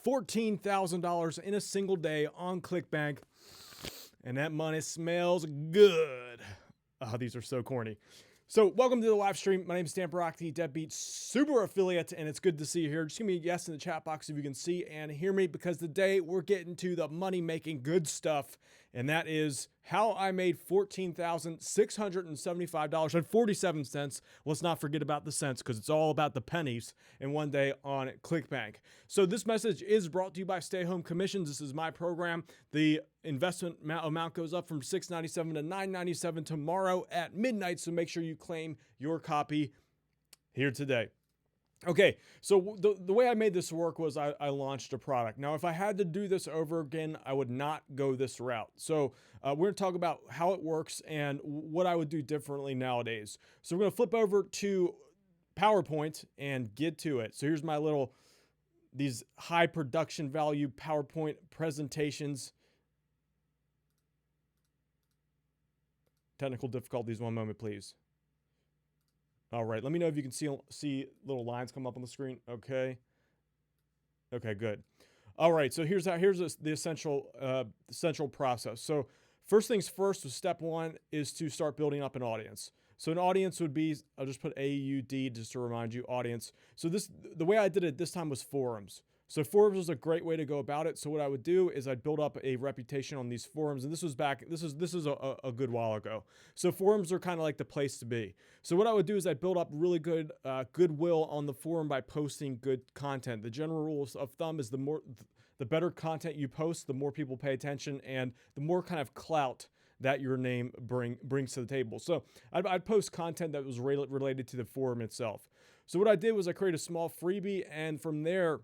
$14,000 in a single day on Clickbank. And that money smells good. Oh, these are so corny. So welcome to the live stream. My name is Dan Brock, the Deadbeat Super Affiliate, and it's good to see you here. Just give me a yes in the chat box if you can see and hear me, because today we're getting to the money-making good stuff, and that is how I made $14,675.47. Let's not forget about the cents, because it's all about the pennies in one day on Clickbank. So this message is brought to you by Stay Home Commissions. This is my program. The investment amount goes up from $697 to $997 tomorrow at midnight, so make sure you claim your copy here today. Okay, so the way I made this work was I launched a product. Now, if I had to do this over again, I would not go this route. So we're going to talk about how it works and what I would do differently nowadays. So we're going to flip over to PowerPoint and get to it. So here's my these high production value PowerPoint presentations. Technical difficulties, one moment, please. All right, let me know if you can see little lines come up on the screen. Okay, good. All right, so here's the essential process. So first things first, step one is to start building up an audience. So an audience would be, I'll just put AUD just to remind you, audience. So the way I did it this time was forums. So forums was a great way to go about it. So what I would do is I'd build up a reputation on these forums, and this is a good while ago. So forums are kind of like the place to be. So what I would do is I'd build up really good goodwill on the forum by posting good content. The general rule of thumb is the better content you post, the more people pay attention, and the more kind of clout that your name brings to the table. So I'd post content that was related to the forum itself. So what I did was I created a small freebie, and from there,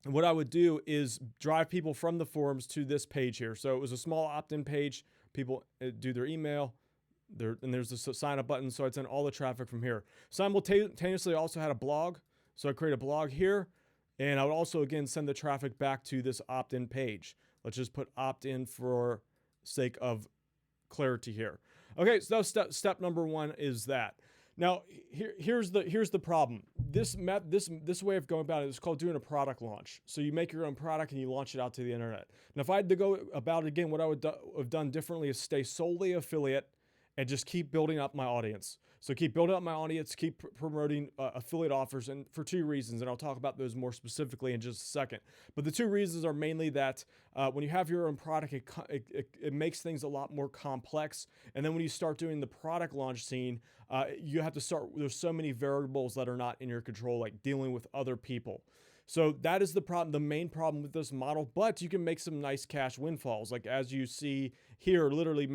what I would do is drive people from the forums to this page here. So it was a small opt-in page. People do their email, and there's a sign-up button, so I'd send all the traffic from here. Simultaneously, I also had a blog. So I create a blog here, and I would also, again, send the traffic back to this opt-in page. Let's just put opt-in for sake of clarity here. Okay, so step number one is that. Now, here's the problem. This way of going about it is called doing a product launch. So you make your own product and you launch it out to the internet. Now, if I had to go about it again, what I would have done differently is stay solely affiliate and just keep building up my audience. So keep building up my audience, keep promoting affiliate offers, and for two reasons, and I'll talk about those more specifically in just a second. But the two reasons are mainly that when you have your own product, it makes things a lot more complex. And then when you start doing the product launch scene, you have to start, there's so many variables that are not in your control, like dealing with other people. So that is the problem, the main problem with this model, but you can make some nice cash windfalls. Like as you see here, literally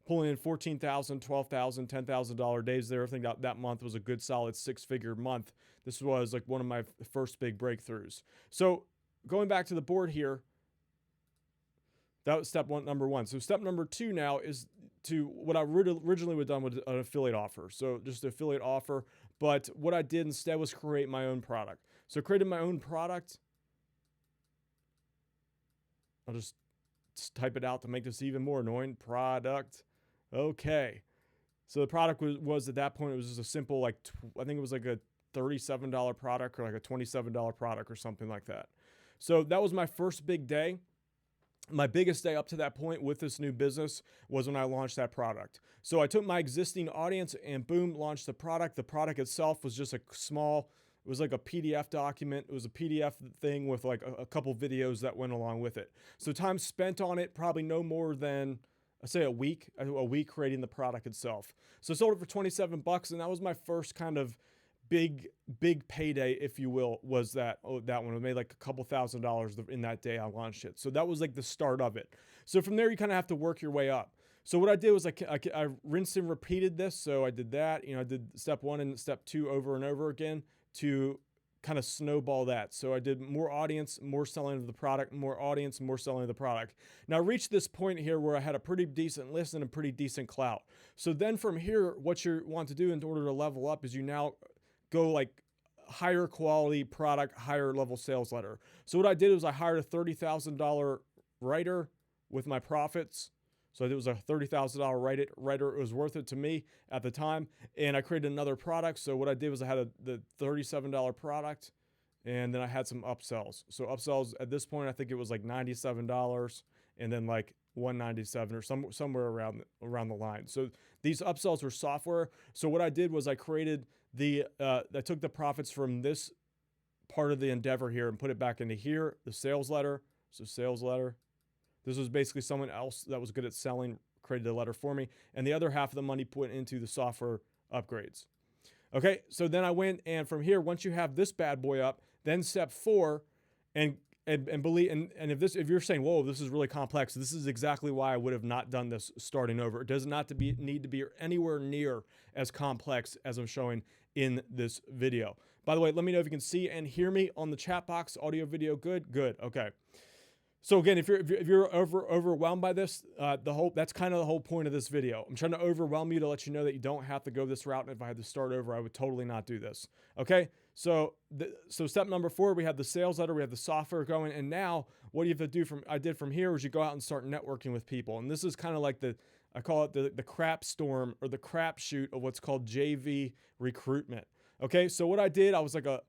pulling in $14,000, $12,000, $10,000 days there. I think that month was a good solid six-figure month. This was like one of my first big breakthroughs. So going back to the board here, that was number one. So step number two now is to what I originally would have done with an affiliate offer. So just an affiliate offer. But what I did instead was create my own product. So I created my own product. I'll just type it out to make this even more annoying. Product. Okay. So the product was at that point, it was just a simple, I think it was like a $37 product or like a $27 product or something like that. So that was my first big day. My biggest day up to that point with this new business was when I launched that product. So I took my existing audience and boom, launched the product. The product itself was just it was like a PDF document. It was a PDF thing with like a couple videos that went along with it. So time spent on it, probably no more than, I say a week creating the product itself. So I sold it for 27 bucks, and that was my first kind of big payday, if you will, was that one. I made like a couple $1,000s in that day I launched it. So that was like the start of it. So from there, you kind of have to work your way up. So what I did was I rinsed and repeated this. So I did that, I did step one and step two over and over again to kind of snowball that. So I did more audience, more selling of the product, more audience, more selling of the product. Now I reached this point here where I had a pretty decent list and a pretty decent clout. So then from here, what you want to do in order to level up is you now go like higher quality product, higher level sales letter. So what I did was I hired a $30,000 writer with my profits. So it was a $30,000 writer. It was worth it to me at the time. And I created another product. So what I did was I had the $37 product and then I had some upsells. So upsells at this point, I think it was like $97 and then like $197 or somewhere around the line. So these upsells were software. So what I did was I created I took the profits from this part of the endeavor here and put it back into here, the sales letter. So sales letter. This was basically someone else that was good at selling, created a letter for me. And the other half of the money put into the software upgrades. Okay, so then I went, and from here, once you have this bad boy up, then step 4, and if you're saying, whoa, this is really complex, this is exactly why I would have not done this starting over. It does not need to be anywhere near as complex as I'm showing in this video. By the way, let me know if you can see and hear me on the chat box. Audio, video, good, okay. So again, if you're overwhelmed by this, that's kind of the whole point of this video. I'm trying to overwhelm you to let you know that you don't have to go this route. And if I had to start over, I would totally not do this. Okay. So step number 4, we have the sales letter, we have the software going, and now what you have to do I did from here was you go out and start networking with people. And this is kind of like I call it the crap storm or the crap shoot of what's called JV recruitment. Okay. So what I did, I was like a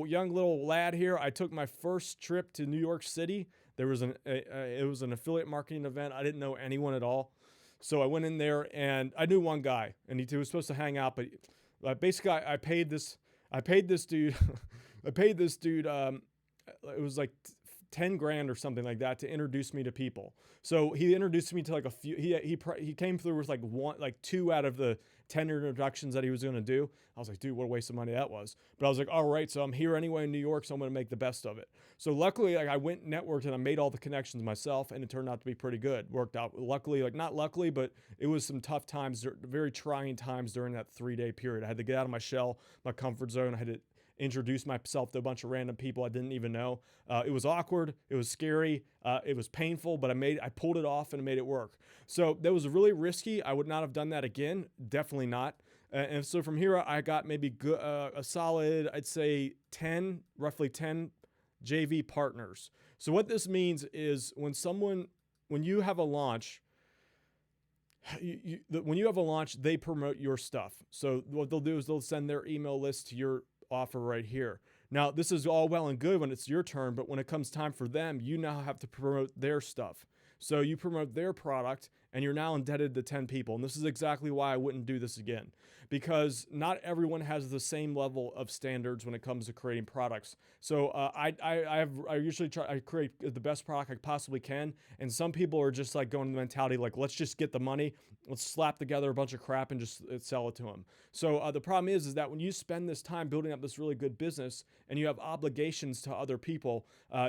young little lad here. I took my first trip to New York City. There was it was an affiliate marketing event. I didn't know anyone at all. So I went in there and I knew one guy and he was supposed to hang out, but basically I paid this dude, it was like 10 grand or something like that to introduce me to people. So he introduced me to like a few, he came through with like 2 out of the 10 introductions that he was going to do. I was like, dude, what a waste of money that was. But I was like, all right, so I'm here anyway in New York, so I'm going to make the best of it. So luckily, I went networked and I made all the connections myself, and it turned out to be pretty good. Worked out luckily, not luckily, but it was some tough times, very trying times during that 3-day period. I had to get out of my shell, my comfort zone. I had to introduce myself to a bunch of random people I didn't even know. It was awkward. It was scary. It was painful, but I pulled it off and made it work. So that was really risky. I would not have done that again. Definitely not. And so from here, I got maybe a solid, I'd say roughly 10 JV partners. So what this means is when you have a launch, when you have a launch, they promote your stuff. So what they'll do is they'll send their email list to your offer right here. Now, this is all well and good when it's your turn, but when it comes time for them, you now have to promote their stuff. So you promote their product and you're now indebted to 10 people. And this is exactly why I wouldn't do this again, because not everyone has the same level of standards when it comes to creating products. So I usually I create the best product I possibly can. And some people are just like going to the mentality, like, let's just get the money. Let's slap together a bunch of crap and just sell it to them. So the problem is that when you spend this time building up this really good business and you have obligations to other people,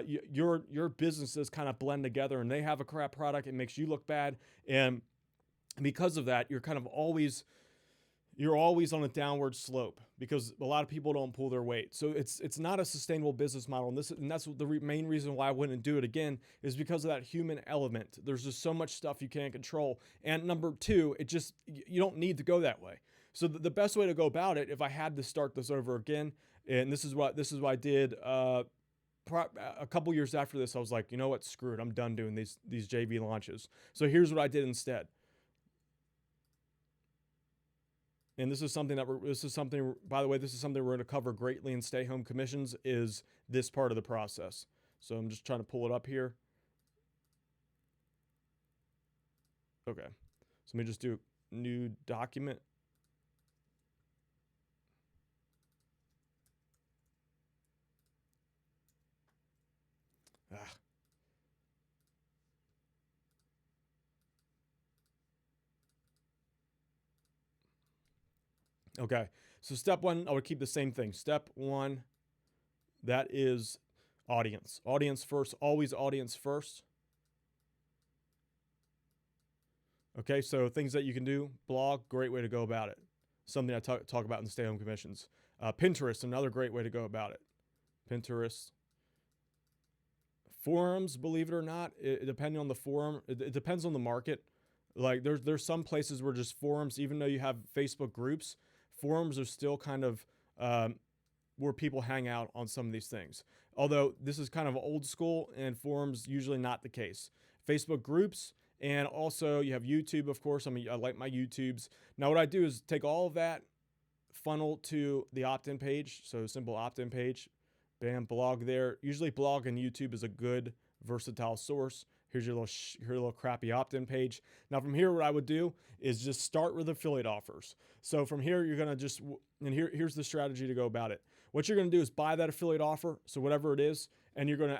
your businesses kind of blend together and they have a crap product. It makes you look bad. And because of that, you're always on a downward slope because a lot of people don't pull their weight. So it's not a sustainable business model. And that's the main reason why I wouldn't do it again, is because of that human element. There's just so much stuff you can't control. And number 2, you don't need to go that way. So the best way to go about it, if I had to start this over again, and this is what I did, a couple years after this, I was like, you know what, screw it. I'm done doing these JV launches. So here's what I did instead. And this is something by the way, this is something we're going to cover greatly in Stay Home Commissions, is this part of the process. So I'm just trying to pull it up here. Okay. So let me just do new document. Okay, so step 1, I would keep the same thing. Step 1, that is audience. Audience first, always audience first. Okay, so things that you can do. Blog, great way to go about it. Something I talk about in the Stay Home Commissions. Pinterest, another great way to go about it. Pinterest. Forums, believe it or not, depending on the forum, it depends on the market. Like there's some places where just forums, even though you have Facebook groups, forums are still kind of where people hang out on some of these things. Although this is kind of old school, and forums usually not the case. Facebook groups, and also you have YouTube, of course. I like my YouTubes. Now what I do is take all of that, funnel to the opt-in page. So simple opt-in page. Bam, blog there. Usually blog and YouTube is a good versatile source. Here's your little crappy opt-in page. Now from here, what I would do is just start with affiliate offers. So from here, you're gonna just, and here's the strategy to go about it. What you're gonna do is buy that affiliate offer, so whatever it is, and you're gonna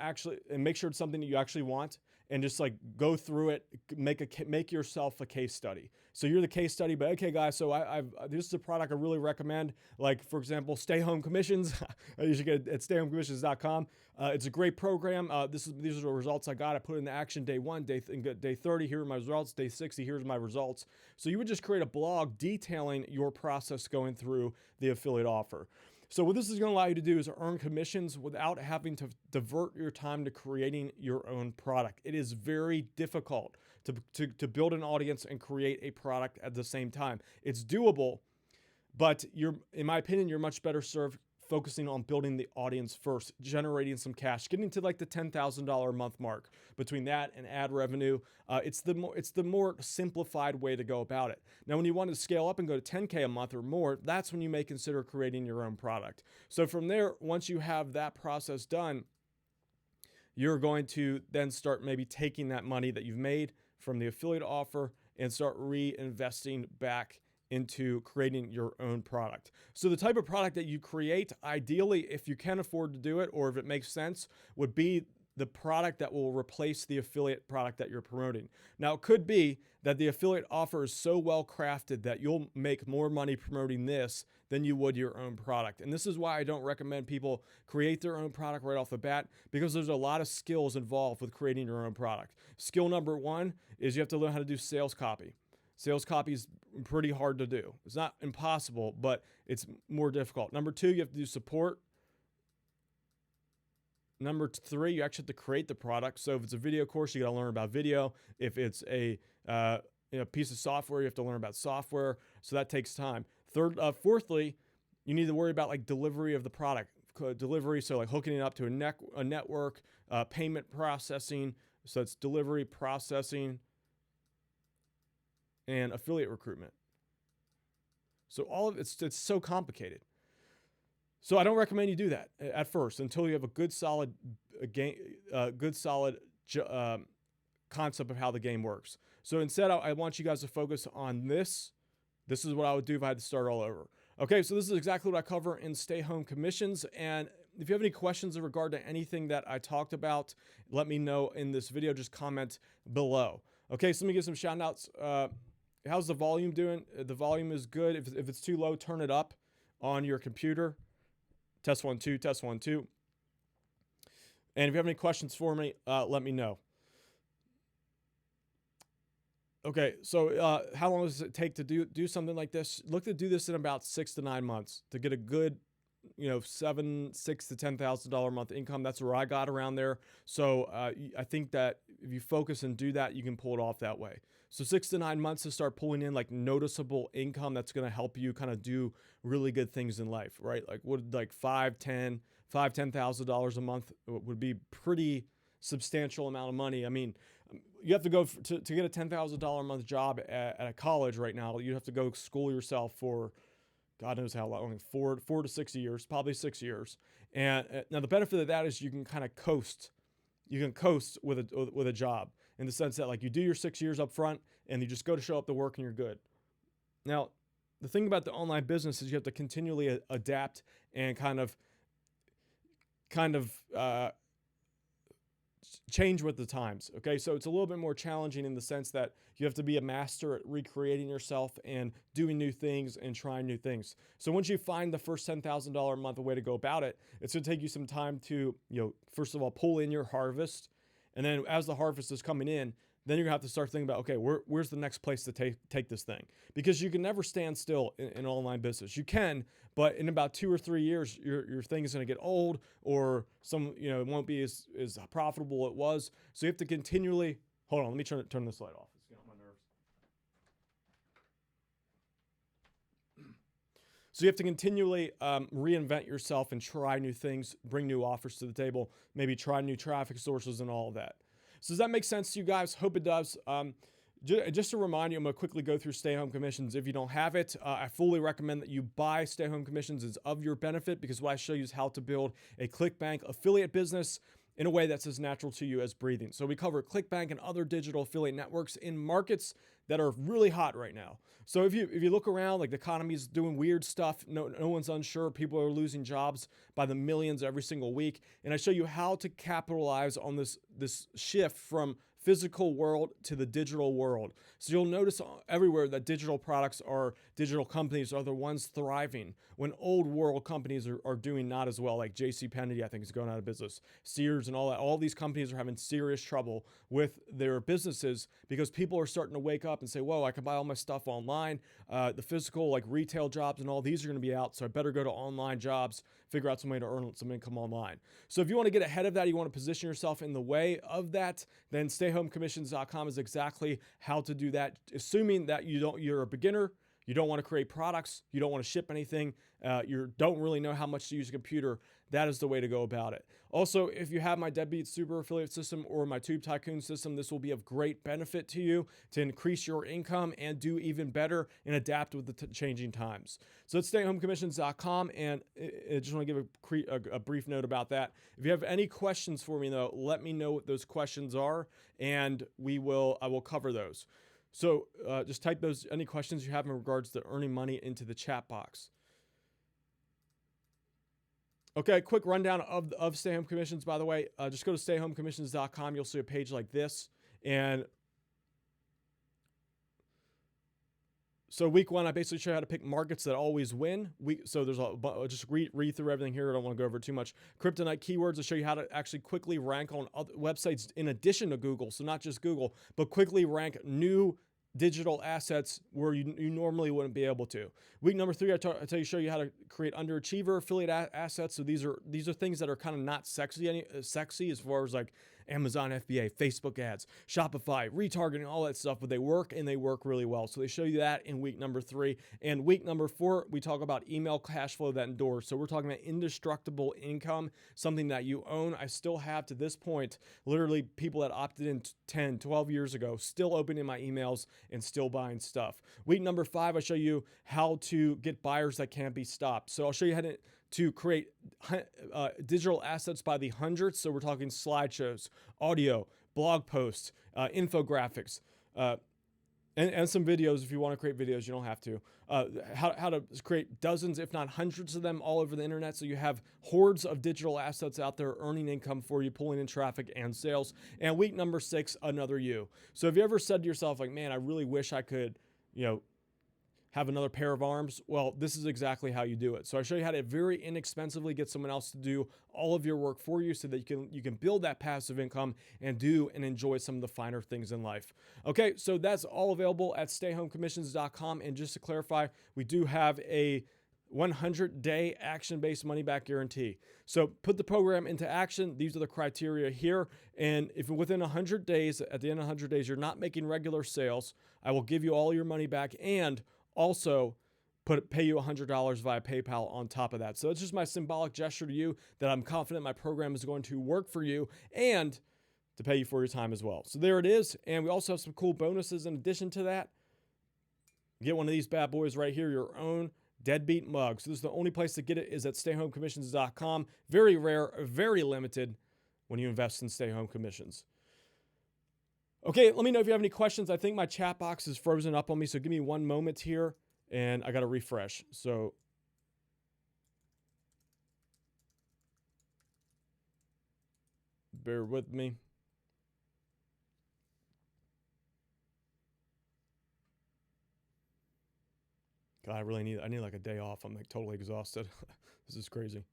and make sure it's something that you actually want, and just like go through it, make yourself a case study. So you're the case study, but okay, guys, so this is a product I really recommend. Like for example, Stay Home Commissions. You should get it at stayhomecommissions.com. It's a great program. These are the results I got. I put it into action day 1, day 30. Here are my results. Day 60. Here's my results. So you would just create a blog detailing your process going through the affiliate offer. So what this is going to allow you to do is earn commissions without having to divert your time to creating your own product. It is very difficult to build an audience and create a product at the same time. It's doable, but in my opinion, you're much better served focusing on building the audience first, generating some cash, getting to like the $10,000 a month mark. Between that and ad revenue, it's the more simplified way to go about it. Now, when you want to scale up and go to 10K a month or more, that's when you may consider creating your own product. So from there, once you have that process done, you're going to then start maybe taking that money that you've made from the affiliate offer and start reinvesting back into creating your own product. So the type of product that you create, ideally, if you can afford to do it or if it makes sense, would be the product that will replace the affiliate product that you're promoting. Now, it could be that the affiliate offer is so well crafted that you'll make more money promoting this than you would your own product. And this is why I don't recommend people create their own product right off the bat, because there's a lot of skills involved with creating your own product. Skill number 1 is you have to learn how to do sales copy. Sales copy is pretty hard to do. It's not impossible, but it's more difficult. Number 2, you have to do support. Number 3, you actually have to create the product. So if it's a video course, you got to learn about video. If it's a piece of software, you have to learn about software. So that takes time. Fourthly, you need to worry about like delivery of the product. Delivery, so like hooking it up to a network, payment processing. So it's delivery, processing, and affiliate recruitment. So all of it's so complicated. So I don't recommend you do that at first until you have a good solid concept of how the game works. So instead, I want you guys to focus on this. This is what I would do if I had to start all over. Okay, so this is exactly what I cover in Stay Home Commissions. And if you have any questions in regard to anything that I talked about, let me know in this video. Just comment below. Okay, so let me give some shout outs. How's the volume doing? The volume is good. If it's too low, turn it up on your computer. Test 1, 2, test 1, 2. And if you have any questions for me, let me know. Okay, so how long does it take to do something like this? Look to do this in about 6 to 9 months to get a good, $6,000 to $10,000 a month income. That's where I got around there. So I think that if you focus and do that, you can pull it off that way. So 6 to 9 months to start pulling in like noticeable income that's going to help you kind of do really good things in life, right? Like would like $10,000 a month would be pretty substantial amount of money. I mean, you have to go to get a $10,000 a month job at a college right now. You have to go school yourself for God knows how long, 4 to 6 years, probably 6 years. And now the benefit of that is you can kind of coast. You can coast with a job in the sense that like you do your 6 years up front and you just go to show up to work and you're good. Now, the thing about the online business is you have to continually adapt and kind of change with the times. Okay, so it's a little bit more challenging in the sense that you have to be a master at recreating yourself and doing new things and trying new things. So once you find the first $10,000 a month way to go about it, it's going to take you some time to, first of all, pull in your harvest. And then as the harvest is coming in, then you're going to have to start thinking about, okay, where's the next place to take this thing? Because you can never stand still in online business. You can, but in about 2 or 3 years, your thing is going to get old or it won't be as profitable as it was. So you have to continually, hold on, let me turn this light off. It's getting on my nerves. So you have to continually reinvent yourself and try new things, bring new offers to the table, maybe try new traffic sources and all of that. So does that make sense to you guys? Hope it does. Just to remind you, I'm going to quickly go through stay home commissions. If you don't have it, I fully recommend that you buy stay home commissions. It's of your benefit because what I show you is how to build a Clickbank affiliate business in a way that's as natural to you as breathing. So we cover Clickbank and other digital affiliate networks in markets that are really hot right now. So if you look around, like the economy's doing weird stuff, no one's unsure, people are losing jobs by the millions every single week, and I show you how to capitalize on this shift from physical world to the digital world. So you'll notice everywhere that digital companies are the ones thriving when old world companies are doing not as well, like JCPenney, I think, is going out of business. Sears and all that. All these companies are having serious trouble with their businesses because people are starting to wake up and say, whoa, I can buy all my stuff online. The physical, like retail jobs and all these are going to be out, so I better go to online jobs, figure out some way to earn some income online. So if you want to get ahead of that, you want to position yourself in the way of that, then stayhomecommissions.com is exactly how to do that. Assuming that you're a beginner, you don't want to create products, you don't want to ship anything, you don't really know how much to use a computer, that is the way to go about it. Also, if you have my Deadbeat Super Affiliate system or my Tube Tycoon system, this will be of great benefit to you to increase your income and do even better and adapt with the changing times. So it's stayhomecommissions.com, and I just want to give a brief note about that. If you have any questions for me, though, let me know what those questions are, and I will cover those. So just type any questions you have in regards to earning money into the chat box. Okay, quick rundown of Stay Home Commissions, by the way. Just go to stayhomecommissions.com. You'll see a page like this. And so week one, I basically show you how to pick markets that always win. So there's just read through everything here. I don't want to go over too much. Kryptonite keywords to show you how to actually quickly rank on other websites in addition to Google. So not just Google, but quickly rank new digital assets where you normally wouldn't be able to. Week number 3, show you how to create underachiever affiliate assets. So these are things that are kind of not sexy as far as like Amazon FBA, Facebook ads, Shopify, retargeting, all that stuff, but they work and they work really well. So they show you that in week number 3. And week number 4, we talk about email cash flow that endures. So we're talking about indestructible income, something that you own. I still have to this point, literally people that opted in 10, 12 years ago, still opening my emails and still buying stuff. Week number 5, I show you how to get buyers that can't be stopped. So I'll show you how to create digital assets by the hundreds. So we're talking slideshows, audio, blog posts, infographics, and some videos. If you want to create videos, you don't have to. How to create dozens, if not hundreds of them all over the internet. So you have hordes of digital assets out there earning income for you, pulling in traffic and sales. And week number 6, another you. So have you ever said to yourself, like, man, I really wish I could, have another pair of arms? Well, this is exactly how you do it. So I show you how to very inexpensively get someone else to do all of your work for you so that you can build that passive income and do and enjoy some of the finer things in life. Okay, so that's all available at stayhomecommissions.com. And just to clarify, we do have a 100-day action-based money-back guarantee. So put the program into action. These are the criteria here. And if within 100 days, at the end of 100 days, you're not making regular sales, I will give you all your money back and also pay you $100 via PayPal on top of that. So it's just my symbolic gesture to you that I'm confident my program is going to work for you and to pay you for your time as well. So there it is. And we also have some cool bonuses in addition to that. Get one of these bad boys right here, your own Deadbeat mug. So this is the only place to get it is at stayhomecommissions.com. Very rare, very limited when you invest in Stay Home Commissions. Okay, let me know if you have any questions. I think my chat box is frozen up on me, so give me one moment here, and I got to refresh. So bear with me. God, I need like a day off. I'm like totally exhausted. This is crazy.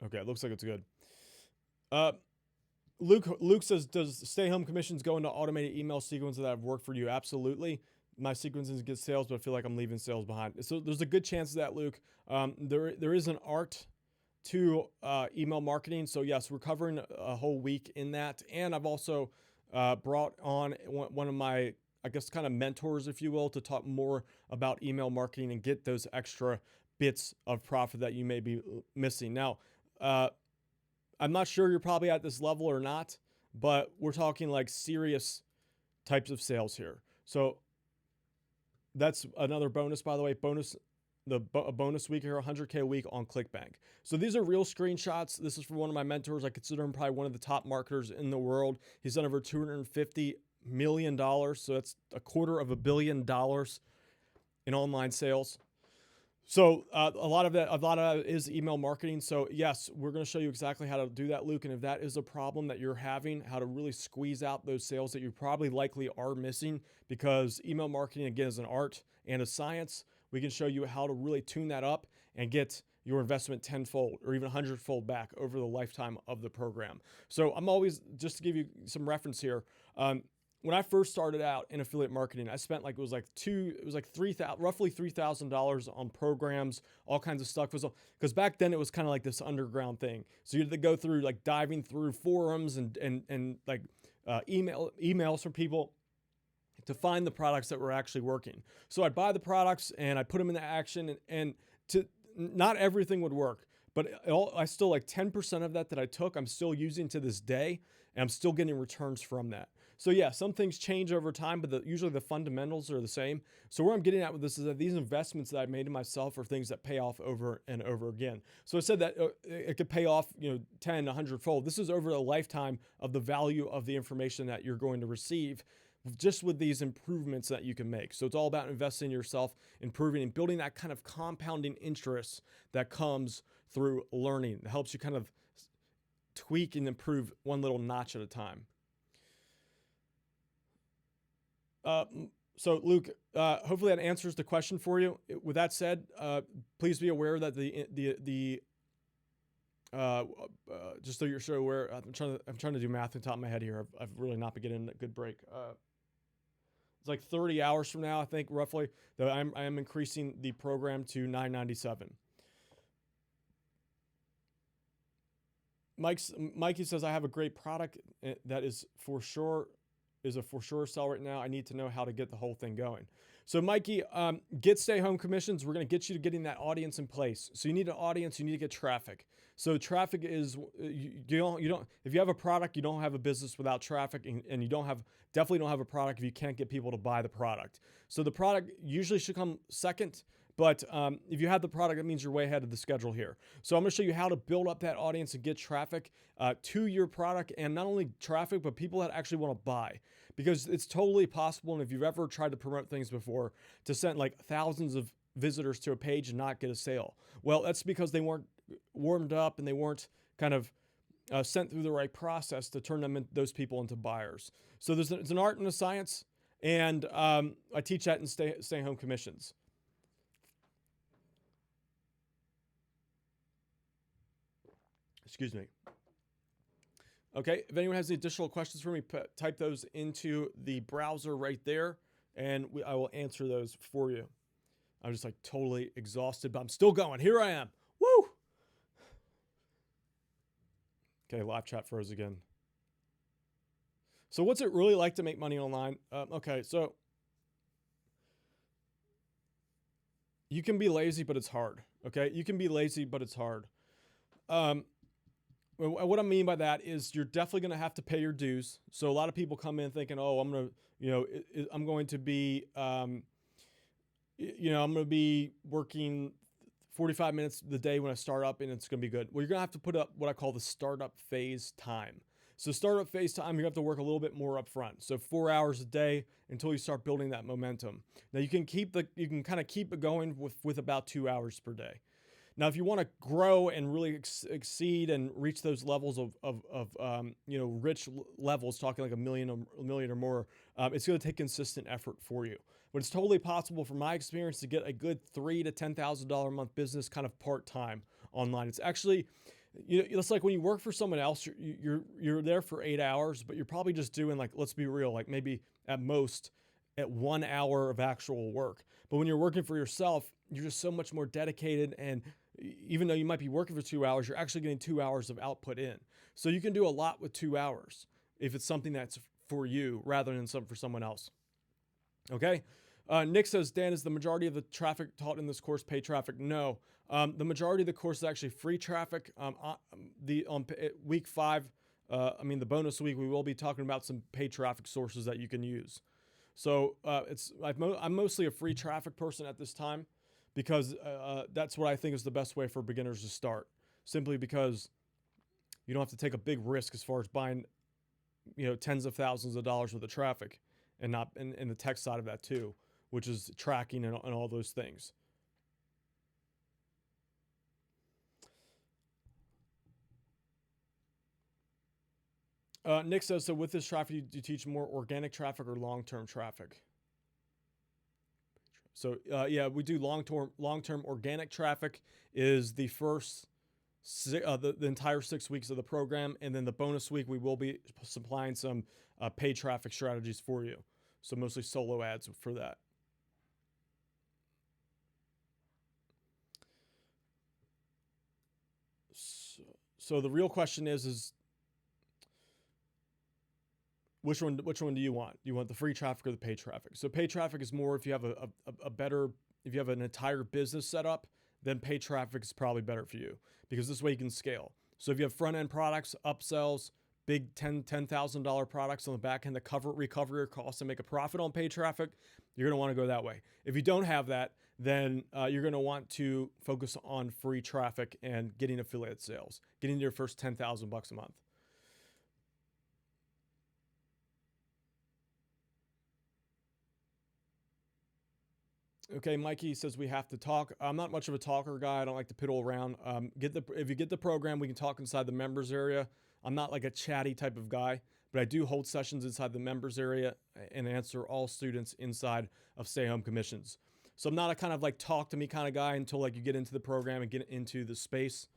Okay, it looks like it's good. Luke says, does Stay Home Commissions go into automated email sequences that have worked for you? Absolutely. My sequences get sales, but I feel like I'm leaving sales behind. So there's a good chance of that, Luke. There is an art to email marketing. So yes, we're covering a whole week in that. And I've also brought on one of my, I guess, kind of mentors, if you will, to talk more about email marketing and get those extra bits of profit that you may be missing. Now, I'm not sure you're probably at this level or not, but we're talking like serious types of sales here. So that's another bonus, by the way. A bonus week here, 100K a week on Clickbank. So these are real screenshots. This is from one of my mentors. I consider him probably one of the top marketers in the world. He's done over $250 million. So that's $250 million in online sales. So a lot of that is email marketing. So yes, we're going to show you exactly how to do that, Luke. And if that is a problem that you're having, how to really squeeze out those sales that you probably likely are missing, because email marketing, again, is an art and a science. We can show you how to really tune that up and get your investment tenfold or even 100-fold back over the lifetime of the program. So I'm always, just to give you some reference here, when I first started out in affiliate marketing, I spent roughly $3,000 on programs, all kinds of stuff. Because back then it was kind of like this underground thing. So you had to go through like diving through forums and emails from people to find the products that were actually working. So I'd buy the products and I'd put them into action, and not everything would work, but I still, like 10% of that I took, I'm still using to this day, and I'm still getting returns from that. So yeah, some things change over time, but usually the fundamentals are the same. So where I'm getting at with this is that these investments that I made in myself are things that pay off over and over again. So I said that it could pay off, 10, 100-fold. This is over a lifetime of the value of the information that you're going to receive, just with these improvements that you can make. So it's all about investing in yourself, improving and building that kind of compounding interest that comes through learning. It helps you kind of tweak and improve one little notch at a time. So Luke, hopefully that answers the question for you. With that said, please be aware that just so you're aware, I'm trying to do math on top of my head here. I've really not been getting a good break. It's like 30 hours from now, I think, roughly, that I am increasing the program to $997. Mikey says, I have a great product that is a for sure sell right now. I need to know how to get the whole thing going. So Mikey, get stay home commissions. We're going to get you to getting that audience in place. So you need an audience, you need to get traffic. So traffic is, you don't, if you have a product, you don't have a business without traffic, and you definitely don't have a product if you can't get people to buy the product. So the product usually should come second, but if you have the product, that means you're way ahead of the schedule here. So I'm going to show you how to build up that audience and get traffic to your product, and not only traffic, but people that actually want to buy. Because it's totally possible, and if you've ever tried to promote things before, to send like thousands of visitors to a page and not get a sale. Well, that's because they weren't warmed up and they weren't kind of sent through the right process to turn those people into buyers. So it's an art and a science, and I teach that in stay home commissions. Excuse me. Okay, if anyone has any additional questions for me, type those into the browser right there, and I will answer those for you. I'm just like totally exhausted, but I'm still going. Here I am. Woo! Okay, live chat froze again. So what's it really like to make money online? Okay, so you can be lazy, but it's hard. Okay, you can be lazy, but it's hard. What I mean by that is you're definitely going to have to pay your dues. So a lot of people come in thinking, oh, I'm going to be working 45 minutes of the day when I start up, and it's going to be good. Well, you're going to have to put up what I call the startup phase time. So startup phase time, you have to work a little bit more up front. So 4 hours a day until you start building that momentum. Now you can kind of keep it going with about 2 hours per day. Now, if you want to grow and really exceed and reach those levels of rich levels, talking like a million or more, it's going to take consistent effort for you. But it's totally possible, from my experience, to get a good $3,000 to $10,000 a month business kind of part-time online. It's actually, it's like when you work for someone else, you're there for 8 hours, but you're probably just doing, like, let's be real, like maybe at most at 1 hour of actual work. But when you're working for yourself, you're just so much more dedicated, and even though you might be working for 2 hours, you're actually getting 2 hours of output in. So you can do a lot with 2 hours if it's something that's for you rather than something for someone else. Okay? Nick says, Dan, is the majority of the traffic taught in this course paid traffic? No. The majority of the course is actually free traffic. On week 5, the bonus week, we will be talking about some paid traffic sources that you can use. So I'm mostly a free traffic person at this time because that's what I think is the best way for beginners to start. Simply because you don't have to take a big risk as far as buying, tens of thousands of dollars worth of traffic, and not in the tech side of that too, which is tracking and all those things. Nick says, so with this traffic, you teach more organic traffic or long-term traffic? So yeah, we do long-term organic traffic is the first the entire 6 weeks of the program, and then the bonus week we will be supplying some paid traffic strategies for you. So mostly solo ads for that. So the real question is which one do you want? Do you want the free traffic or the paid traffic? So paid traffic is more if you have if you have an entire business set up, then paid traffic is probably better for you because this way you can scale. So if you have front end products, upsells, big $10,000 products on the back end that recover your costs and make a profit on paid traffic, you're going to want to go that way. If you don't have that, then you're going to want to focus on free traffic and getting affiliate sales, getting your first $10,000 a month. Okay, Mikey says we have to talk. I'm not much of a talker guy. I don't like to piddle around. If you get the program, we can talk inside the members area. I'm not like a chatty type of guy, but I do hold sessions inside the members area and answer all students inside of Stay Home Commissions. So I'm not a kind of like talk to me kind of guy until like you get into the program and get into the space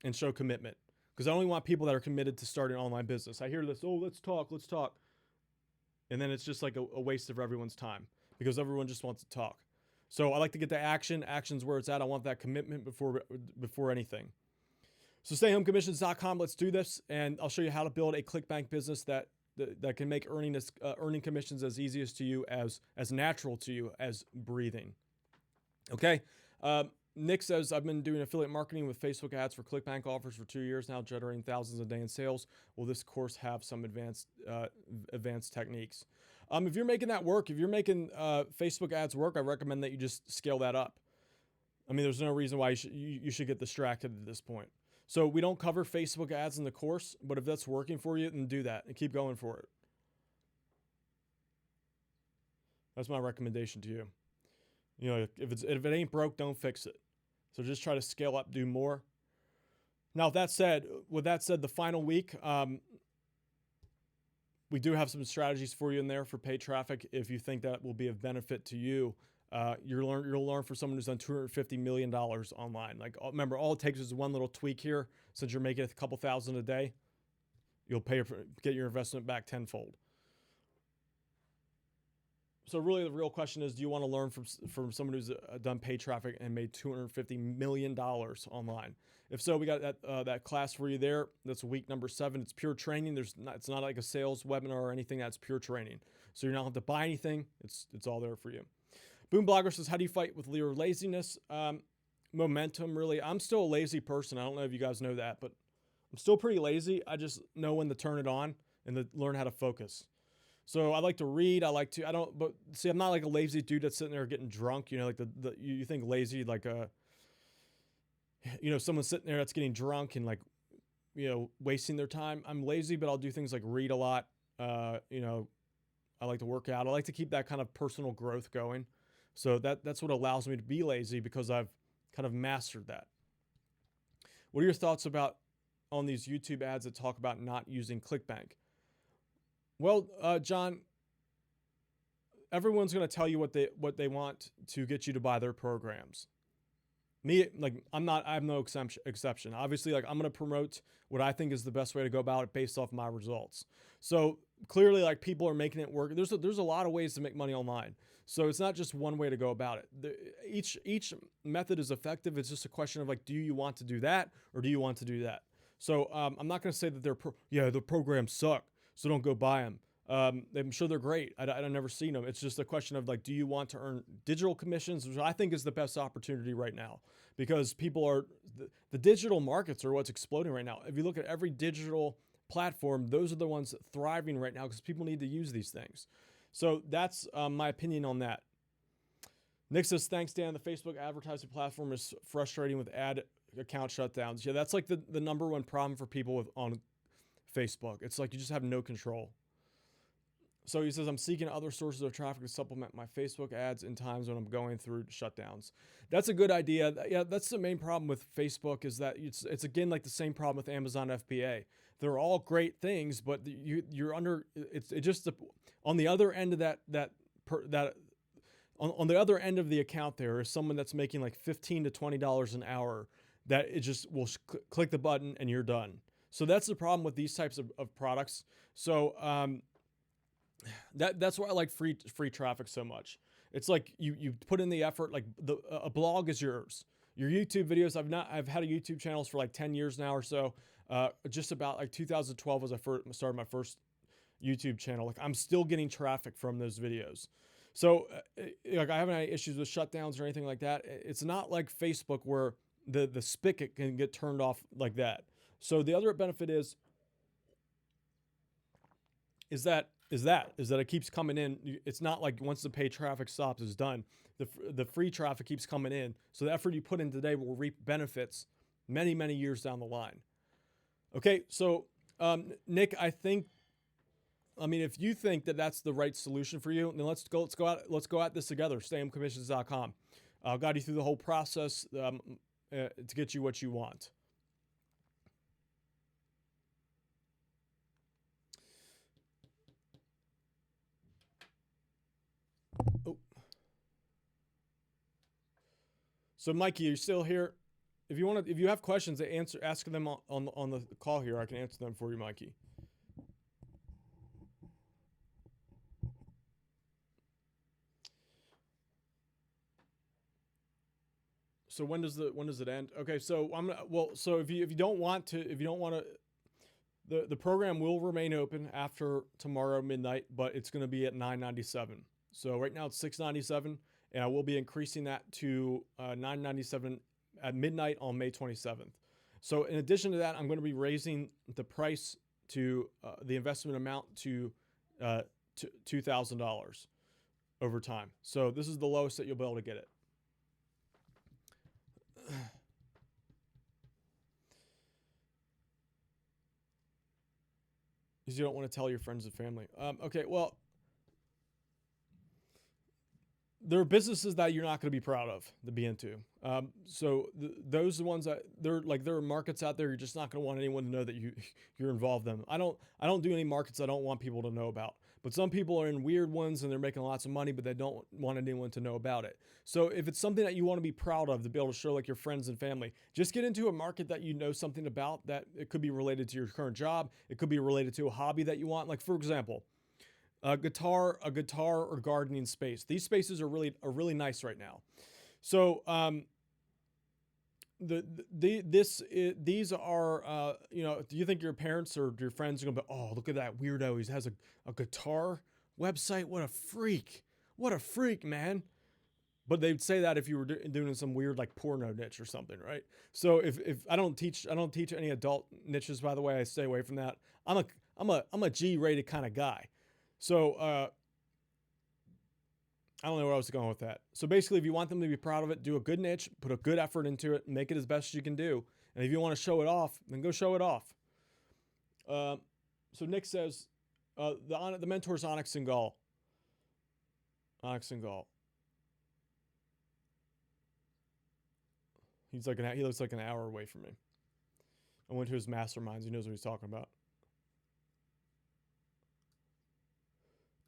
and show commitment. Because I only want people that are committed to starting an online business. I hear this, oh, let's talk. And then it's just like a waste of everyone's time because everyone just wants to talk. So I like to get the action. Action's where it's at. I want that commitment before anything. So stayhomecommissions.com. Let's do this, and I'll show you how to build a Clickbank business that can make earning commissions as easy as to you as natural to you as breathing. Okay. Nick says, I've been doing affiliate marketing with Facebook ads for Clickbank offers for 2 years now, generating thousands a day in sales. Will this course have some advanced techniques? If you're making that work, if you're making Facebook ads work, I recommend that you just scale that up. I mean, there's no reason why you should get distracted at this point. So we don't cover Facebook ads in the course, but if that's working for you, then do that and keep going for it. That's my recommendation to you. If it ain't broke, don't fix it. So just try to scale up, do more. Now, with that said, the final week, we do have some strategies for you in there for paid traffic. If you think that will be of benefit to you, you'll learn from someone who's done $250 million online. Like, remember, all it takes is one little tweak here. Since you're making a couple thousand a day, you'll get your investment back tenfold. So really, the real question is, do you want to learn from someone who's done paid traffic and made $250 million online? If so, we got that class for you there. That's week number 7. It's pure training. It's not like a sales webinar or anything. That's pure training. So you're not going to have to buy anything. It's all there for you. Boom Blogger says, how do you fight with your laziness? Momentum, really. I'm still a lazy person. I don't know if you guys know that, but I'm still pretty lazy. I just know when to turn it on and to learn how to focus. So I like to read. But see, I'm not like a lazy dude that's sitting there getting drunk. Like you think lazy, like someone sitting there that's getting drunk and like, wasting their time. I'm lazy, but I'll do things like read a lot. I like to work out. I like to keep that kind of personal growth going. So that's what allows me to be lazy because I've kind of mastered that. What are your thoughts on these YouTube ads that talk about not using Clickbank? Well, John, everyone's going to tell you what they want to get you to buy their programs. Me, like, I have no exception. Obviously, like, I'm going to promote what I think is the best way to go about it based off my results. So clearly, like, people are making it work. There's a lot of ways to make money online. So it's not just one way to go about it. Each method is effective. It's just a question of like, do you want to do that or do you want to do that? So I'm not going to say that the programs suck, so don't go buy them. I'm sure they're great. I've never seen them. It's just a question of like, do you want to earn digital commissions, which I think is the best opportunity right now, because people are the digital markets are what's exploding right now. If you look at every digital platform, those are the ones thriving right now because people need to use these things. So that's my opinion on that. Nick says, thanks, Dan. The Facebook advertising platform is frustrating with ad account shutdowns. Yeah, that's like the number one problem for people on Facebook. It's like you just have no control. So he says, I'm seeking other sources of traffic to supplement my Facebook ads in times when I'm going through shutdowns. That's a good idea. Yeah, that's the main problem with Facebook is that it's again like the same problem with Amazon FBA. They're all great things, but you're under it just on the other end of on the other end of the account there is someone that's making like $15 to $20 an hour that it just will click the button and you're done. So that's the problem with these types of products. So that's why I like free traffic so much. It's like you put in the effort. Like a blog is yours. Your YouTube videos. I've had a YouTube channels for like 10 years now or so. Just about like 2012 was I started my first YouTube channel. Like I'm still getting traffic from those videos. So like I haven't had any issues with shutdowns or anything like that. It's not like Facebook where the spigot can get turned off like that. So the other benefit is that it keeps coming in. It's not like once the paid traffic stops, it's done. The free traffic keeps coming in. So the effort you put in today will reap benefits many, many years down the line. Okay, so Nick, I mean, if you think that that's the right solution for you, then let's go at this together. StayHomeCommissions.com. I'll guide you through the whole process to get you what you want. Oh. So Mikey, you're still here? If you have questions, ask them on the call here. I can answer them for you, Mikey. So when does it end? Okay, so so if you don't want to, the program will remain open after tomorrow midnight, but it's going to be at $9.97. So right now it's $6.97, and I will be increasing that to $9.97 at midnight on May 27th. So in addition to that, I'm going to be raising the price to the investment amount to $2,000 over time. So this is the lowest that you'll be able to get it. Because you don't want to tell your friends and family. Okay, well, there are businesses that you're not going to be proud of to be into. So those are the ones that there are markets out there you're just not going to want anyone to know that you're involved in. I don't do any markets I don't want people to know about. But some people are in weird ones and they're making lots of money, but they don't want anyone to know about it. So if it's something that you want to be proud of to be able to show like your friends and family, just get into a market that you know something about, that it could be related to your current job. It could be related to a hobby that you want. Like for example, a guitar or gardening space. These spaces are really nice right now. So these are do you think your parents or your friends are gonna be, oh, look at that weirdo, he has a guitar website, what a freak, man? But they'd say that if you were doing some weird like porno niche or something, right? So if I don't teach any adult niches, by the way. I stay away from that. I'm a G-rated kind of guy. So I don't know where I was going with that. So basically, if you want them to be proud of it, do a good niche, put a good effort into it, make it as best as you can do. And if you want to show it off, then go show it off. So Nick says, the mentor's Onyx and Gall. Onyx and Gall. He looks like an hour away from me. I went to his masterminds. He knows what he's talking about.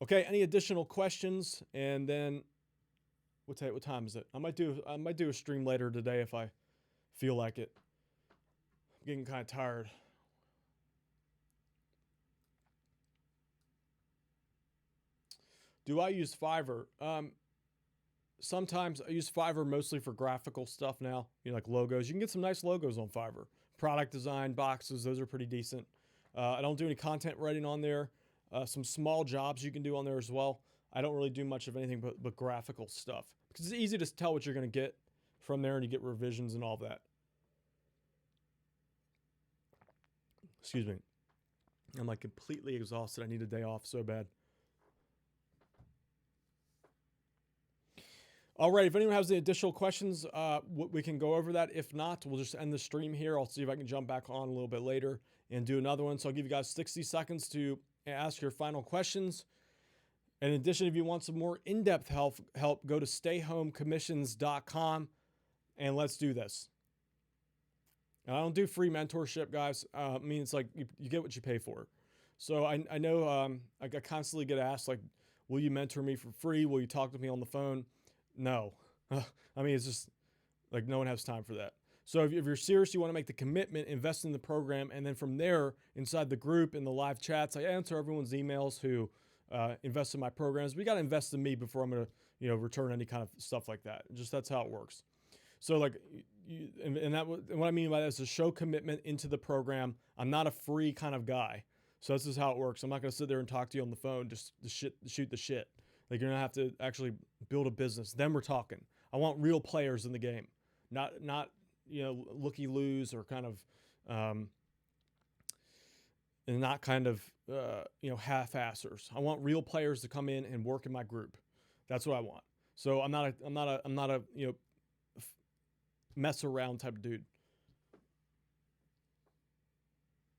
Okay, any additional questions? And then what time is it? I might do a stream later today if I feel like it. I'm getting kind of tired. Do I use Fiverr? Sometimes I use Fiverr mostly for graphical stuff now. Like logos. You can get some nice logos on Fiverr. Product design, boxes, those are pretty decent. I don't do any content writing on there. some small jobs you can do on there as well. I don't really do much of anything but graphical stuff because it's easy to tell what you're going to get from there, and you get revisions and all that. Excuse me. I'm like completely exhausted. I need a day off so bad. All right, if anyone has any additional questions, we can go over that. If not, we'll just end the stream here. I'll see if I can jump back on a little bit later and do another one. So I'll give you guys 60 seconds to ask your final questions. In addition, if you want some more in-depth help, go to stayhomecommissions.com and let's do this. And I don't do free mentorship, guys. I mean, it's like you get what you pay for. So I know I constantly get asked, like, will you mentor me for free? Will you talk to me on the phone? No. I mean, it's just like no one has time for that. So if you're serious, you want to make the commitment, invest in the program, and then from there, inside the group, in the live chats, I answer everyone's emails who invest in my programs. We got to invest in me before I'm going to, return any kind of stuff like that. Just that's how it works. So like, what I mean by that is to show commitment into the program. I'm not a free kind of guy. So this is how it works. I'm not going to sit there and talk to you on the phone, just shoot the shit. Like you're going to have to actually build a business. Then we're talking. I want real players in the game, not looky-loos or kind of, and not kind of, half-assers. I want real players to come in and work in my group. That's what I want. So I'm not a mess around type of dude.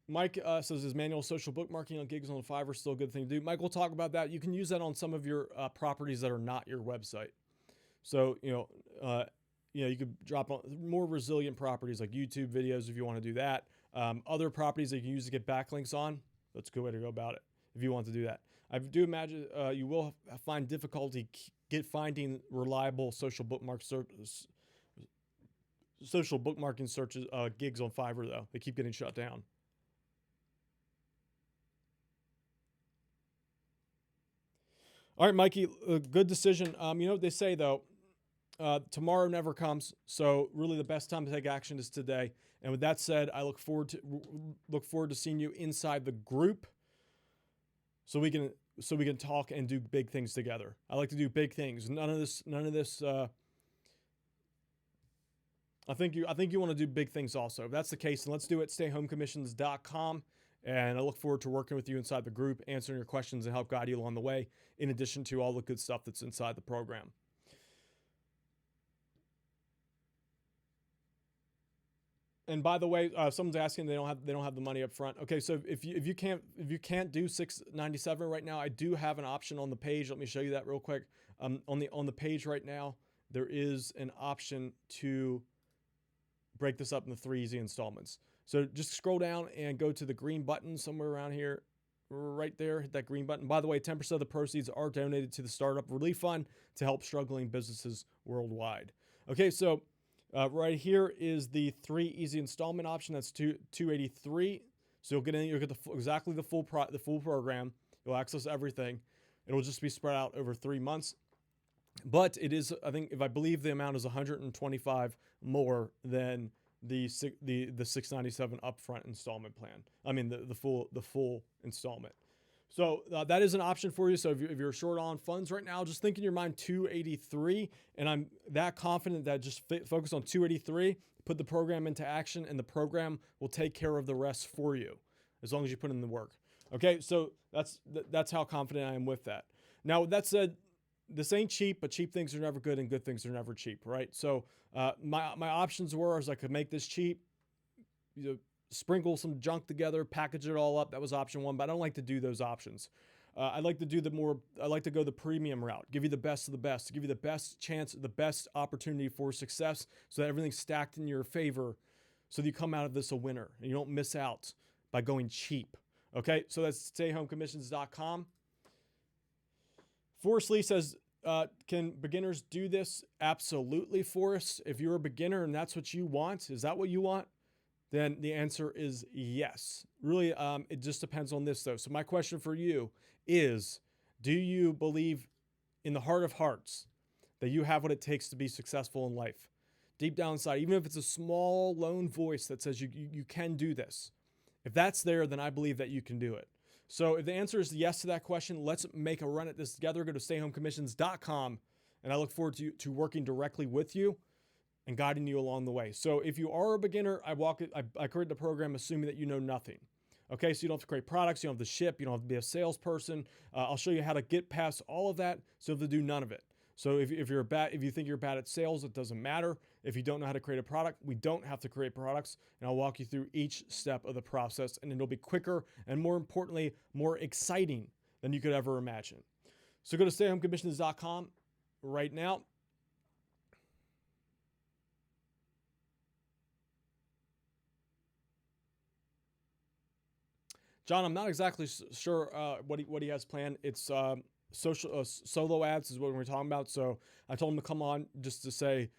Mike says, is manual social bookmarking on gigs on Fiverr still a good thing to do? Mike, we'll talk about that. You can use that on some of your properties that are not your website. So, you could drop on more resilient properties like YouTube videos if you want to do that. Other properties that you can use to get backlinks on, that's a good way to go about it if you want to do that. I do imagine you will find difficulty finding reliable social bookmarking searches gigs on Fiverr, though. They keep getting shut down. All right, Mikey, good decision. You know what they say, though, tomorrow never comes. So really the best time to take action is today. And with that said, I look forward to seeing you inside the group so we can talk and do big things together. I like to do big things. None of this I think you want to do big things also. If that's the case, then let's do it. stayhomecommissions.com. And I look forward to working with you inside the group, answering your questions and help guide you along the way, in addition to all the good stuff that's inside the program. And by the way, someone's asking they don't have the money up front. Okay, so if you can't do $697 right now, I do have an option on the page. Let me show you that real quick. On the page right now, there is an option to break this up into 3 easy installments. So just scroll down and go to the green button somewhere around here, right there. Hit that green button. By the way, 10% of the proceeds are donated to the Startup Relief Fund to help struggling businesses worldwide. Okay, so right here is the 3 easy installment option. That's $283. So you'll get exactly the full program. You'll access everything. It'll just be spread out over 3 months. But it is, I believe the amount is 125 more than the $697 upfront installment plan. I mean the full installment. So that is an option for you. So if you're short on funds right now, just think in your mind 283, and I'm that confident that just focus on 283, put the program into action, and the program will take care of the rest for you as long as you put in the work. Okay, so that's how confident I am with that. Now, with that said, this ain't cheap, but cheap things are never good and good things are never cheap, right? So my options were, is I could make this cheap, sprinkle some junk together, package it all up. That was option 1, but I don't like to do those options. I like to go the premium route, give you the best of the best, give you the best chance, the best opportunity for success so that everything's stacked in your favor so that you come out of this a winner and you don't miss out by going cheap. Okay, so that's stayhomecommissions.com. Forrest Lee says, can beginners do this? Absolutely, Forrest. If you're a beginner and that's what you want, is that what you want? Then the answer is yes. Really, it just depends on this, though. So my question for you is, do you believe in the heart of hearts that you have what it takes to be successful in life? Deep down inside, even if it's a small lone voice that says you can do this. If that's there, then I believe that you can do it. So if the answer is yes to that question, let's make a run at this together. Go to stayhomecommissions.com, and I look forward to working directly with you and guiding you along the way. So if you are a beginner, I create the program assuming that you know nothing. Okay, so you don't have to create products, you don't have to ship, you don't have to be a salesperson. I'll show you how to get past all of that, so you have to do none of it. So if you think you're bad at sales, it doesn't matter. If you don't know how to create a product, we don't have to create products, and I'll walk you through each step of the process, and it'll be quicker and, more importantly, more exciting than you could ever imagine. So go to stayhomecommissions.com right now. John, I'm not exactly sure what he has planned. It's solo ads is what we're talking about. So I told him to come on just to say,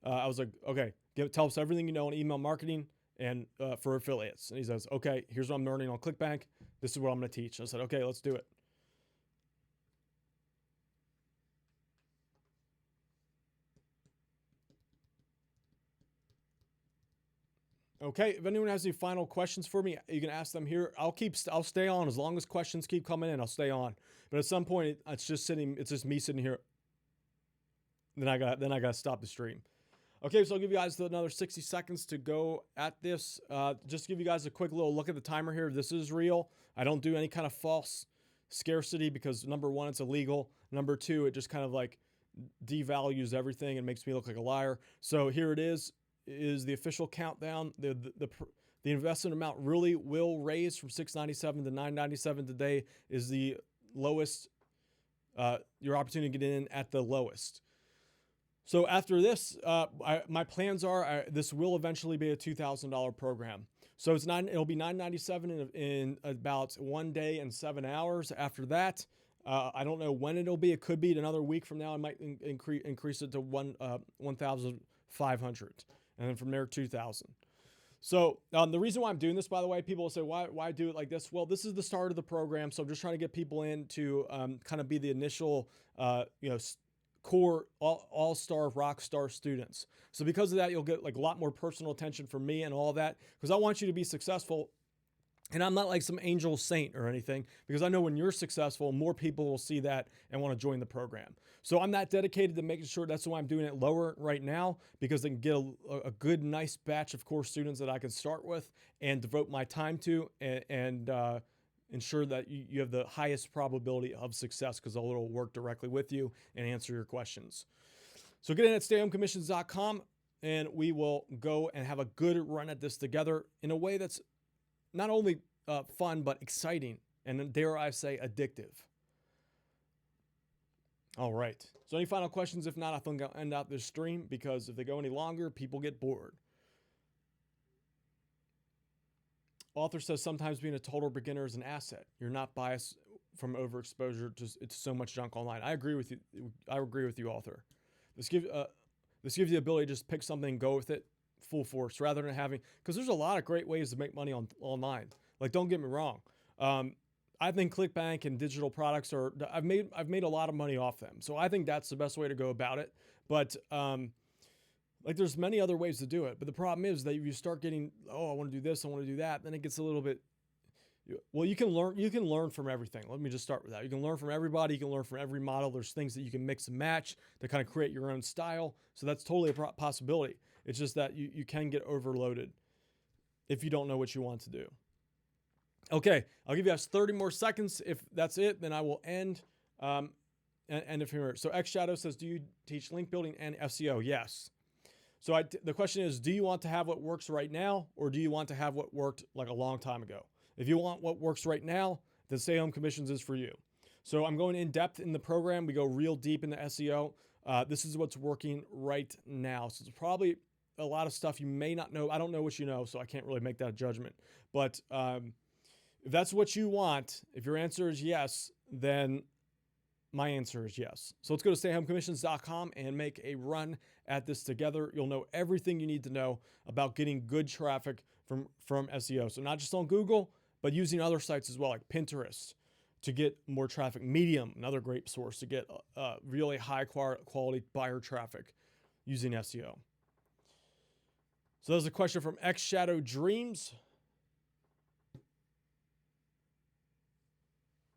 I was like, okay, tell us everything you know on email marketing and for affiliates. And he says, okay, here's what I'm learning on Clickbank. This is what I'm going to teach. I said, okay, let's do it. Okay, if anyone has any final questions for me, you can ask them here. I'll stay on as long as questions keep coming in. I'll stay on. But at some point, it's just me sitting here. Then I got to stop the stream. Okay, so I'll give you guys another 60 seconds to go at this. Just to give you guys a quick little look at the timer here. This is real. I don't do any kind of false scarcity because number one, it's illegal. Number two, it just kind of like devalues everything and makes me look like a liar. So here it is the official countdown. The investment amount really will raise from $697 to $997 today is the lowest, your opportunity to get in at the lowest. So after this, my plans are this will eventually be a $2,000 program. So it'll be $997 in about 1 day and 7 hours. After that, I don't know when it'll be. It could be another week from now. I might increase it to 1,500. And then from there, 2,000. So the reason why I'm doing this, by the way, people will say, why do it like this? Well, this is the start of the program. So I'm just trying to get people in to kind of be the initial, core all-star rock star students. So because of that, you'll get like a lot more personal attention from me and all that, because I want you to be successful. And I'm not like some angel saint or anything, because I know when you're successful, more people will see that and want to join the program. So I'm that dedicated to making sure. That's why I'm doing it lower right now, because they can get a good, nice batch of core students that I can start with and devote my time to and ensure that you have the highest probability of success, because it'll work directly with you and answer your questions. So get in at stayhomecommissions.com, and we will go and have a good run at this together in a way that's not only fun, but exciting, and dare I say, addictive. All right. So any final questions? If not, I think I'll end out this stream, because if they go any longer, people get bored. Author says sometimes being a total beginner is an asset. You're not biased from overexposure to it's so much junk online. I agree with you. I agree with you, author. This gives you the ability to just pick something and go with it full force, rather than having, because there's a lot of great ways to make money online. Like, don't get me wrong. I think Clickbank and digital products I've made a lot of money off them. So I think that's the best way to go about it. But like, there's many other ways to do it. But the problem is that if you start getting, I want to do this, I want to do that, then it gets a little bit, well, you can learn from everything. Let me just start with that. You can learn from everybody. You can learn from every model. There's things that you can mix and match to kind of create your own style. So that's totally a possibility. It's just that you can get overloaded if you don't know what you want to do. Okay, I'll give you guys 30 more seconds. If that's it, then I will end. And if you're so, X Shadow says, do you teach link building and SEO? Yes. So the question is, do you want to have what works right now, or do you want to have what worked like a long time ago? If you want what works right now, then Stay Home Commissions is for you. So I'm going in depth in the program. We go real deep into SEO. This is what's working right now. So it's probably a lot of stuff you may not know. I don't know what you know, so I can't really make that judgment. But if that's what you want, if your answer is yes, then my answer is yes. So let's go to stayhomecommissions.com and make a run at this together. You'll know everything you need to know about getting good traffic from SEO. So not just on Google, but using other sites as well, like Pinterest, to get more traffic. Medium, another great source to get really high quality buyer traffic using SEO. So there's a question from X Shadow Dreams.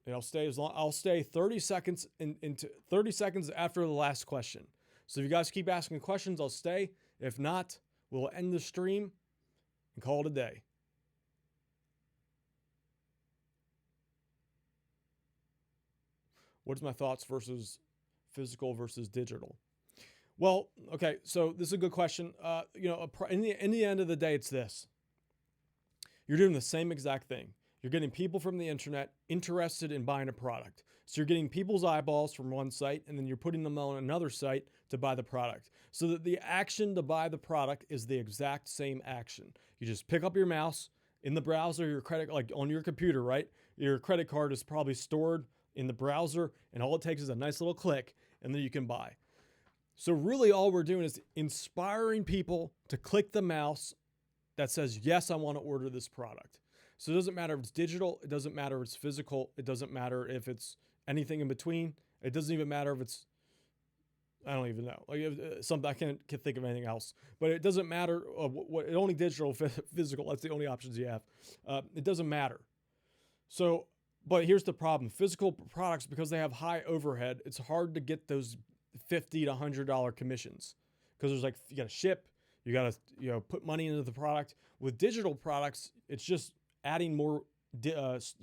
And I'll stay 30 seconds into 30 seconds after the last question. So if you guys keep asking questions, I'll stay. If not, we'll end the stream and call it a day. What's my thoughts versus physical versus digital? Well, okay, so this is a good question. In the end of the day, it's this. You're doing the same exact thing. You're getting people from the internet interested in buying a product. So you're getting people's eyeballs from one site, and then you're putting them on another site to buy the product. So that the action to buy the product is the exact same action. You just pick up your mouse in the browser, your credit, like on your computer, right? Your credit card is probably stored in the browser, and all it takes is a nice little click, and then you can buy. So really all we're doing is inspiring people to click the mouse that says, yes, I want to order this product. So it doesn't matter if it's digital. It doesn't matter if it's physical. It doesn't matter if it's anything in between. It doesn't even matter if it's, I don't even know. Something I can't think of anything else. But it doesn't matter what only digital, physical. That's the only options you have. It doesn't matter. So, but here's the problem: physical products, because they have high overhead, it's hard to get those $50 to $100 commissions because there's you got to ship, you got to put money into the product. With digital products, it's just adding more. It's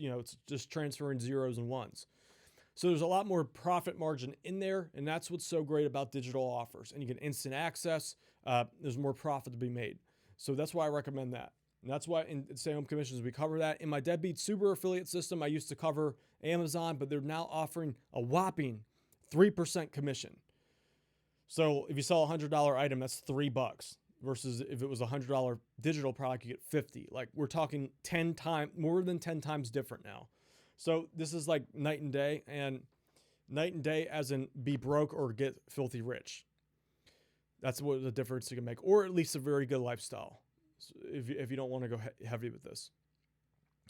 just transferring zeros and ones. So there's a lot more profit margin in there, and that's what's so great about digital offers. And you get instant access. There's more profit to be made. So that's why I recommend that. And that's why in Stay Home Commissions, we cover that. In my Deadbeat Super Affiliate system, I used to cover Amazon, but they're now offering a whopping 3% commission. So if you sell a $100 item, that's $3 versus if it was a $100 digital product, you get 50. Like we're talking 10 times, more than 10 times different now. So this is like night and day, as in be broke or get filthy rich. That's what the difference you can make, or at least a very good lifestyle. So if you don't want to go heavy with this.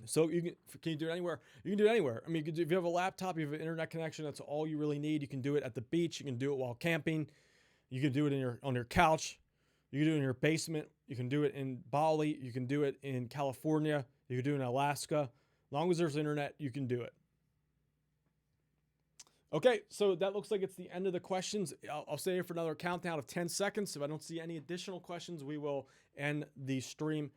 So can you do it anywhere? You can do it anywhere. I mean, if you have a laptop, you have an internet connection, that's all you really need. You can do it at the beach. You can do it while camping. You can do it on your couch. You can do it in your basement. You can do it in Bali. You can do it in California. You can do it in Alaska. As long as there's internet, you can do it. Okay, so that looks like it's the end of the questions. I'll stay here for another countdown of 10 seconds. If I don't see any additional questions, we will end the stream.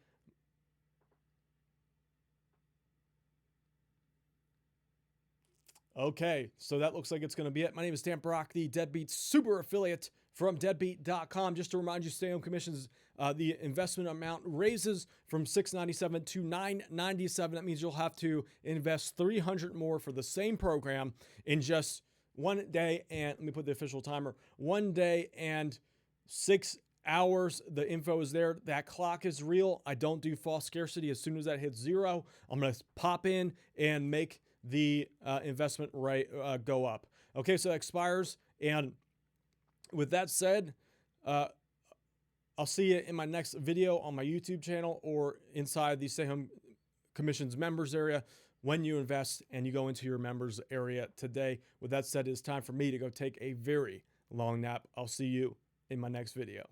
Okay, so that looks like it's going to be it. My name is Dan Brock, the Deadbeat Super Affiliate from deadbeat.com. Just to remind you, Stay Home Commissions, the investment amount raises from $697 to $997. That means you'll have to invest $300 more for the same program in just 1 day. And let me put the official timer: 1 day and 6 hours. The info is there. That clock is real. I don't do false scarcity. As soon as that hits zero, I'm going to pop in and make the investment rate go up. Okay, so that expires. And with that said, I'll see you in my next video on my YouTube channel or inside the Stay Home Commissions members area when you invest and you go into your members area today. With that said, it's time for me to go take a very long nap. I'll see you in my next video.